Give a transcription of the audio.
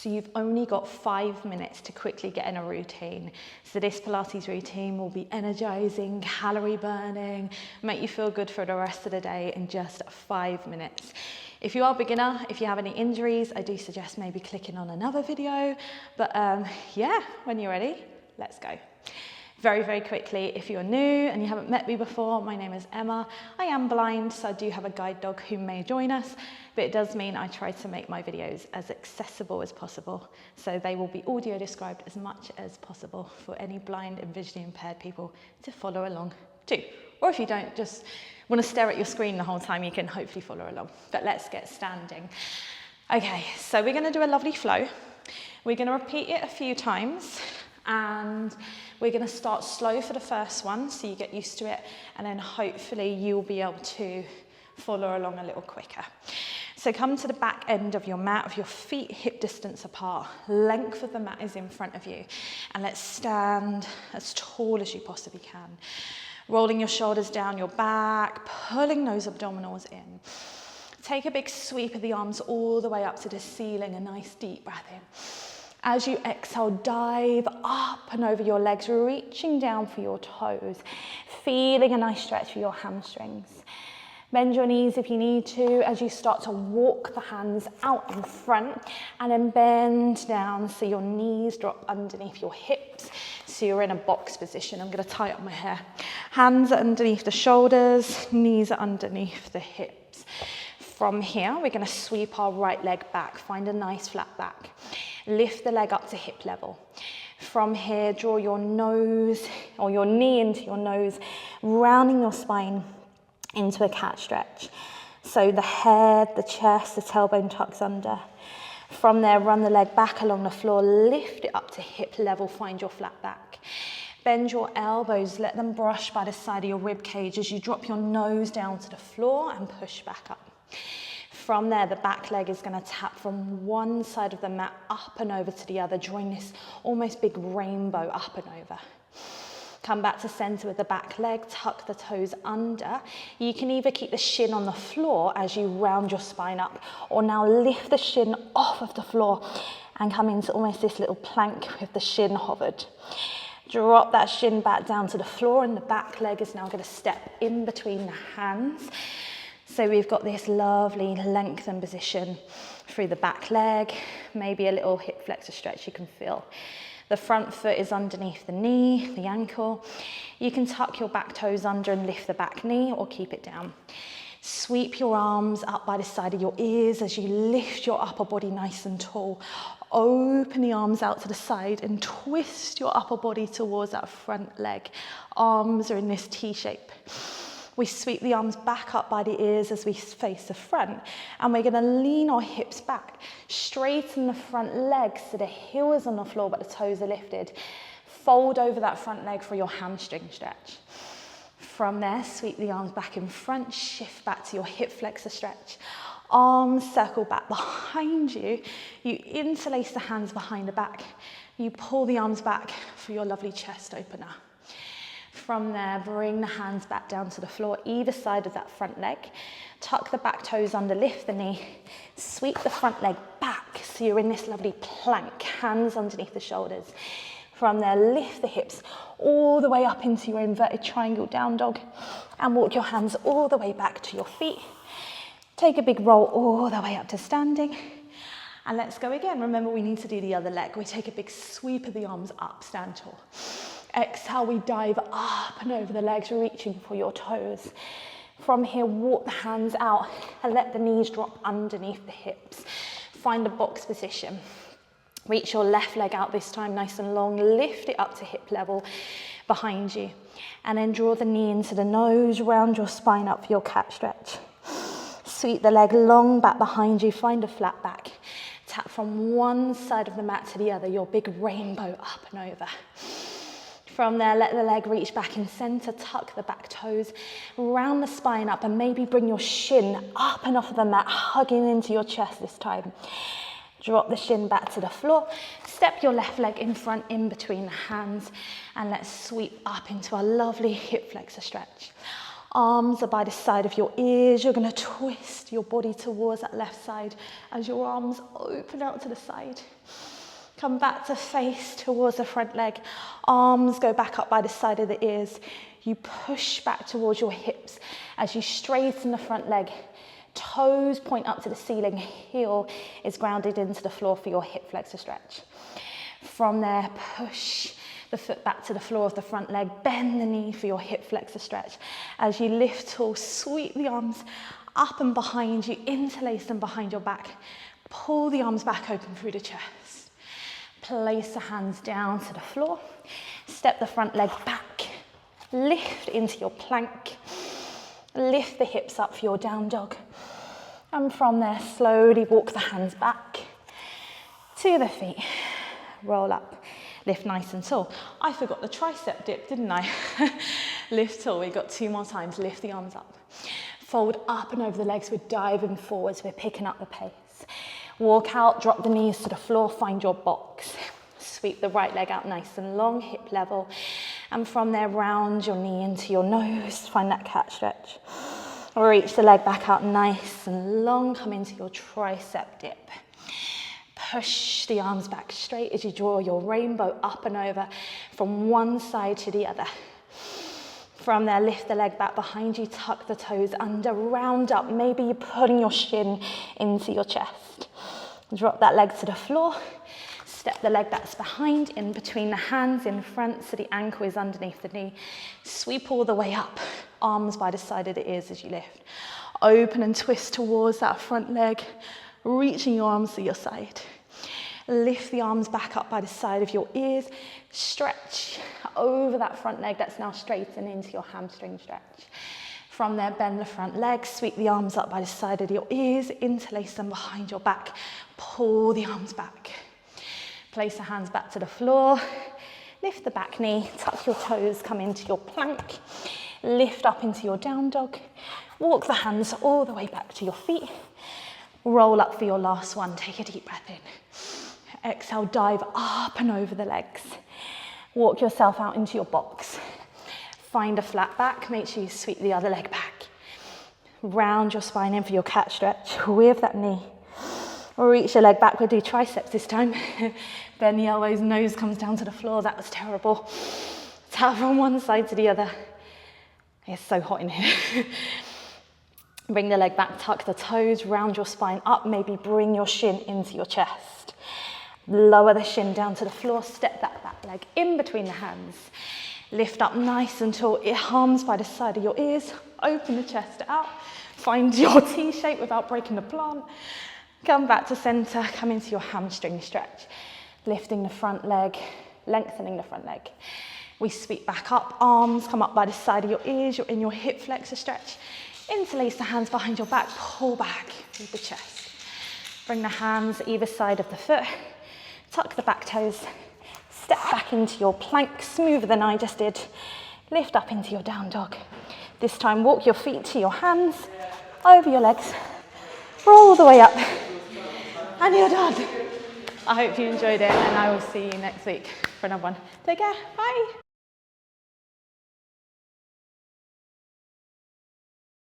So you've only got 5 minutes to quickly get in a routine. So this Pilates routine will be energizing, calorie burning, make you feel good for the rest of the day in just 5 minutes. If you are a beginner, if you have any injuries, I do suggest maybe clicking on another video. But yeah, when you're ready, let's go. Very, very quickly, if you're new and you haven't met me before, my name is Emma. I am blind, so I do have a guide dog who may join us, but it does mean I try to make my videos as accessible as possible. So they will be audio described as much as possible for any blind and visually impaired people to follow along too. Or if you don't just want to stare at your screen the whole time, you can hopefully follow along. But let's get standing. Okay, so we're going to do a lovely flow. We're going to repeat it a few times. And we're going to start slow for the first one, so you get used to it, and then hopefully you'll be able to follow along a little quicker. So come to the back end of your mat with your feet hip distance apart. Length of the mat is in front of you. And let's stand as tall as you possibly can. Rolling your shoulders down your back, pulling those abdominals in. Take a big sweep of the arms all the way up to the ceiling, a nice deep breath in. As you exhale, dive up and over your legs, reaching down for your toes, feeling a nice stretch for your hamstrings. Bend your knees if you need to as you start to walk the hands out in front, and then bend down so your knees drop underneath your hips, so you're in a box position. I'm going to tie up my hair. Hands are underneath the shoulders, knees are underneath the hips. From here, we're going to sweep our right leg back, find a nice flat back. Lift the leg up to hip level. From here, draw your nose or your knee into your nose, rounding your spine into a cat stretch. So the head, the chest, the tailbone tucks under. From there, run the leg back along the floor, lift it up to hip level, find your flat back. Bend your elbows, let them brush by the side of your rib cage as you drop your nose down to the floor and push back up. From there, the back leg is going to tap from one side of the mat up and over to the other, drawing this almost big rainbow up and over. Come back to center with the back leg, tuck the toes under. You can either keep the shin on the floor as you round your spine up, or now lift the shin off of the floor and come into almost this little plank with the shin hovered. Drop that shin back down to the floor, and the back leg is now going to step in between the hands. So we've got this lovely lengthened position through the back leg, maybe a little hip flexor stretch you can feel. The front foot is underneath the knee, the ankle. You can tuck your back toes under and lift the back knee, or keep it down. Sweep your arms up by the side of your ears as you lift your upper body nice and tall. Open the arms out to the side and twist your upper body towards that front leg. Arms are in this T shape. We sweep the arms back up by the ears as we face the front, and we're going to lean our hips back, straighten the front leg so the heel is on the floor but the toes are lifted. Fold over that front leg for your hamstring stretch. From there, sweep the arms back in front, shift back to your hip flexor stretch. Arms circle back behind you. You interlace the hands behind the back. You pull the arms back for your lovely chest opener. From there, bring the hands back down to the floor, either side of that front leg. Tuck the back toes under, lift the knee. Sweep the front leg back so you're in this lovely plank, hands underneath the shoulders. From there, lift the hips all the way up into your inverted triangle down dog, and walk your hands all the way back to your feet. Take a big roll all the way up to standing. And let's go again. Remember, we need to do the other leg. We take a big sweep of the arms up, stand tall. Exhale, we dive up and over the legs, reaching for your toes. From here, walk the hands out and let the knees drop underneath the hips. Find a box position. Reach your left leg out this time, nice and long. Lift it up to hip level behind you. And then draw the knee into the nose, round your spine up for your cat stretch. Sweep the leg long back behind you, find a flat back. Tap from one side of the mat to the other, your big rainbow up and over. From there, let the leg reach back in center, tuck the back toes, round the spine up, and maybe bring your shin up and off of the mat, hugging into your chest this time. Drop the shin back to the floor, step your left leg in front, in between the hands, and let's sweep up into our lovely hip flexor stretch. Arms are by the side of your ears. You're going to twist your body towards that left side as your arms open out to the side. Come back to face towards the front leg. Arms go back up by the side of the ears. You push back towards your hips as you straighten the front leg. Toes point up to the ceiling. Heel is grounded into the floor for your hip flexor stretch. From there, push the foot back to the floor of the front leg. Bend the knee for your hip flexor stretch. As you lift tall, sweep the arms up and behind you. Interlace them behind your back. Pull the arms back open through the chest. Place the hands down to the floor. Step the front leg back. Lift into your plank. Lift the hips up for your down dog. And from there, slowly walk the hands back to the feet. Roll up. Lift nice and tall. I forgot the tricep dip, didn't I? Lift tall. We got 2 more times. Lift the arms up. Fold up and over the legs. We're diving forwards. We're picking up the pace. Walk out, drop the knees to the floor, find your box. Sweep the right leg out nice and long, hip level. And from there, round your knee into your nose. Find that cat stretch. Reach the leg back out nice and long. Come into your tricep dip. Push the arms back straight as you draw your rainbow up and over from one side to the other. From there, lift the leg back behind you, tuck the toes under, round up. Maybe you're putting your shin into your chest. Drop that leg to the floor. Step the leg that's behind, in between the hands, in front, so the ankle is underneath the knee. Sweep all the way up, arms by the side of the ears as you lift. Open and twist towards that front leg, reaching your arms to your side. Lift the arms back up by the side of your ears. Stretch over that front leg that's now straightened into your hamstring stretch. From there, bend the front leg, sweep the arms up by the side of your ears, interlace them behind your back, pull the arms back. Place the hands back to the floor, lift the back knee, tuck your toes, come into your plank, lift up into your down dog, walk the hands all the way back to your feet, roll up for your last one, take a deep breath in. Exhale, dive up and over the legs. Walk yourself out into your box. Find a flat back, make sure you sweep the other leg back. Round your spine in for your cat stretch with that knee. Reach your leg back, we'll do triceps this time. Bend the elbows, nose comes down to the floor, that was terrible. Tap from one side to the other. It's so hot in here. Bring the leg back, tuck the toes, round your spine up, maybe bring your shin into your chest. Lower the shin down to the floor, step that back leg in between the hands. Lift up nice and tall, arms by the side of your ears, open the chest out, find your T shape without breaking the plant. Come back to center, come into your hamstring stretch. Lifting the front leg, lengthening the front leg. We sweep back up, arms come up by the side of your ears, you're in your hip flexor stretch. Interlace the hands behind your back, pull back with the chest. Bring the hands either side of the foot, tuck the back toes, step back into your plank, smoother than I just did. Lift up into your down dog. This time walk your feet to your hands, over your legs, roll the way up, and you're done. I hope you enjoyed it, and I will see you next week for another one. Take care, bye.